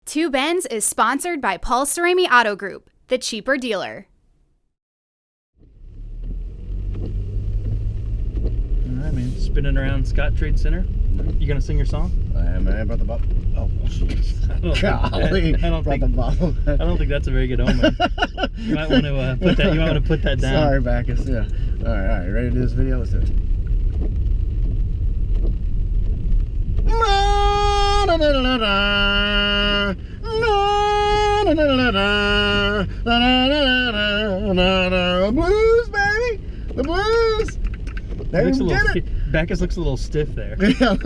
Two Bends is sponsored by Paul Cerami Auto Group, the cheaper dealer. All right, man. Spinning around Scott Trade Center. You gonna sing your song? I am. I brought the bottle. Oh, jeez. Golly. I don't think that's a very good omen. You might want to put that. You might want to put that down. Sorry, Bacchus. Yeah. All right. Ready to do this video? Let's do it. Blues, baby. The blues. They did it. Bacchus looks a little stiff there. Yeah.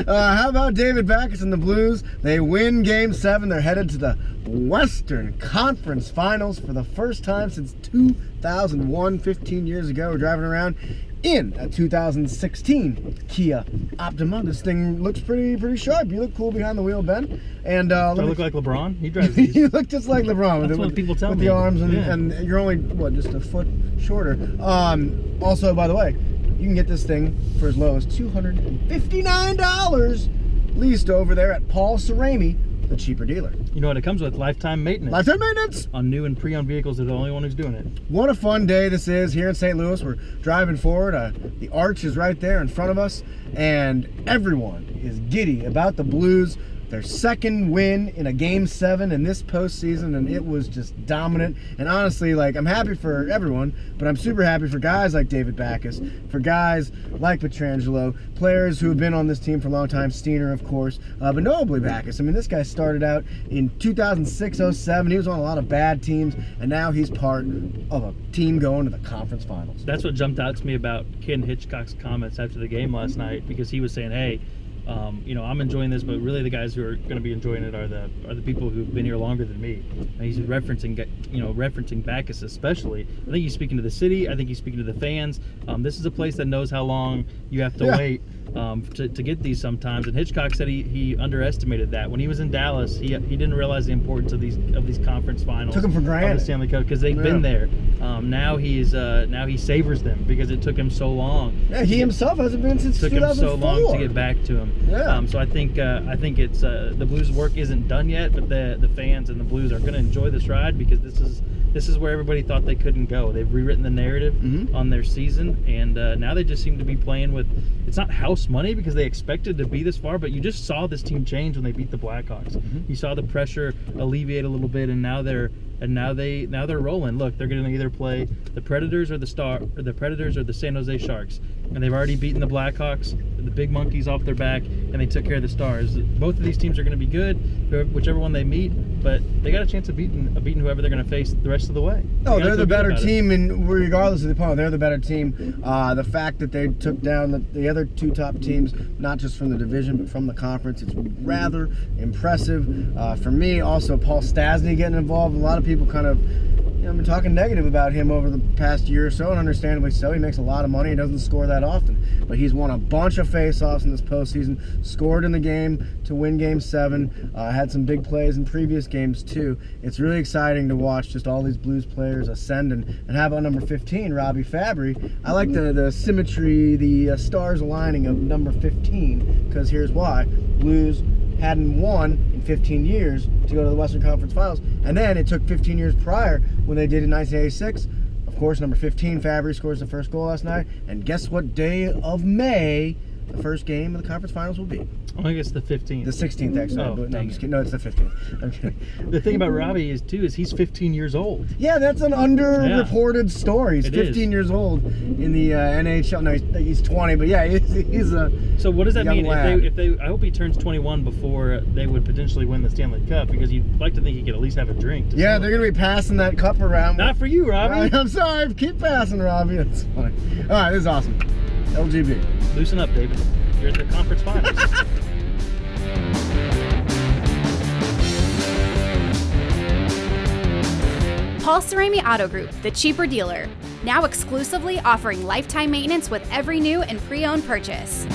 How about David Bacchus and the Blues? They win Game 7. They're headed to the Western Conference Finals for the first time since 2001, 15 years ago. We're driving around in a 2016 Kia Optima. This thing looks pretty sharp. You look cool behind the wheel, Ben. And Do I look like LeBron? He drives these. You look just like LeBron. That's what people tell me. With the arms, and you're only, just a foot shorter. Also, by the way, you can get this thing for as low as $259 leased over there at Paul Cerami, the cheaper dealer. You know what it comes with? Lifetime maintenance. Lifetime maintenance! On new and pre-owned vehicles, they're the only one who's doing it. What a fun day this is here in St. Louis. We're driving forward. The arch is right there in front of us, and everyone is giddy about the Blues. Their second win in a Game 7 in this postseason, and it was just dominant. And honestly, I'm happy for everyone, but I'm super happy for guys like David Bacchus, for guys like Pietrangelo, players who have been on this team for a long time, Steiner, of course, but notably Bacchus. I mean, this guy started out in 2006-07. He was on a lot of bad teams, and now he's part of a team going to the conference finals. That's what jumped out to me about Ken Hitchcock's comments after the game last night, because he was saying, hey, I'm enjoying this, but really the guys who are going to be enjoying it are the people who've been here longer than me. And he's referencing Bacchus especially. I think he's speaking to the city. I think he's speaking to the fans. This is a place that knows how long you have to wait to get these sometimes. And Hitchcock said he underestimated that when he was in Dallas. He didn't realize the importance of these conference finals. Took him for granted. Of the Stanley Cup, because they've been there. Now he savors them because it took him so long. Yeah, he himself hasn't been since 2004. Took him so long to get back to him. Yeah. So I think it's the Blues' work isn't done yet, but the fans and the Blues are going to enjoy this ride, because this is where everybody thought they couldn't go. They've rewritten the narrative on their season, and now they just seem to be playing with, it's not house money because they expected to be this far, but you just saw this team change when they beat the Blackhawks. You saw the pressure alleviate a little bit, and now they're rolling. Look, they're going to either play the Predators or the San Jose Sharks, and they've already beaten the Blackhawks, the big monkeys off their back, and they took care of the Stars. Both of these teams are going to be good, whichever one they meet, but they got a chance of beating whoever they're going to face the rest of the way. Oh, they're the better team, and regardless of the opponent, they're the better team. The fact that they took down the other two top teams, not just from the division but from the conference, it's rather impressive. For me, also Paul Stastny getting involved. A lot of people kind of been talking negative about him over the past year or so, and understandably so. He makes a lot of money. He doesn't score that often, but he's won a bunch of face-offs in this postseason, scored in the game to win Game 7, had some big plays in previous games too. It's really exciting to watch just all these Blues players ascend, and how about number 15, Robbie Fabry? I like the symmetry, the stars aligning of number 15, because here's why. Blues hadn't won in 15 years to go to the Western Conference Finals, and then it took 15 years prior when they did in 1986. Of course, number 15, Fabry, scores the first goal last night, and guess what day of May the first game of the conference finals will be? I think it's the 15th. The 16th, actually. Oh, no, I'm just kidding. No, it's the 15th. I'm kidding. The thing about Robbie is he's 15 years old. Yeah, that's an underreported story. He's 15 years old in the NHL. No, he's 20, but yeah, he's a So what does that mean? lad. If they I hope he turns 21 before they would potentially win the Stanley Cup, because you'd like to think he could at least have a drink. Yeah, they're going to be passing that cup around. Not for you, Robbie. I'm sorry. Keep passing, Robbie. That's funny. All right, this is awesome. LGB. Loosen up, David. You're in the conference finals. Paul Cerami Auto Group, the cheaper dealer, now exclusively offering lifetime maintenance with every new and pre-owned purchase.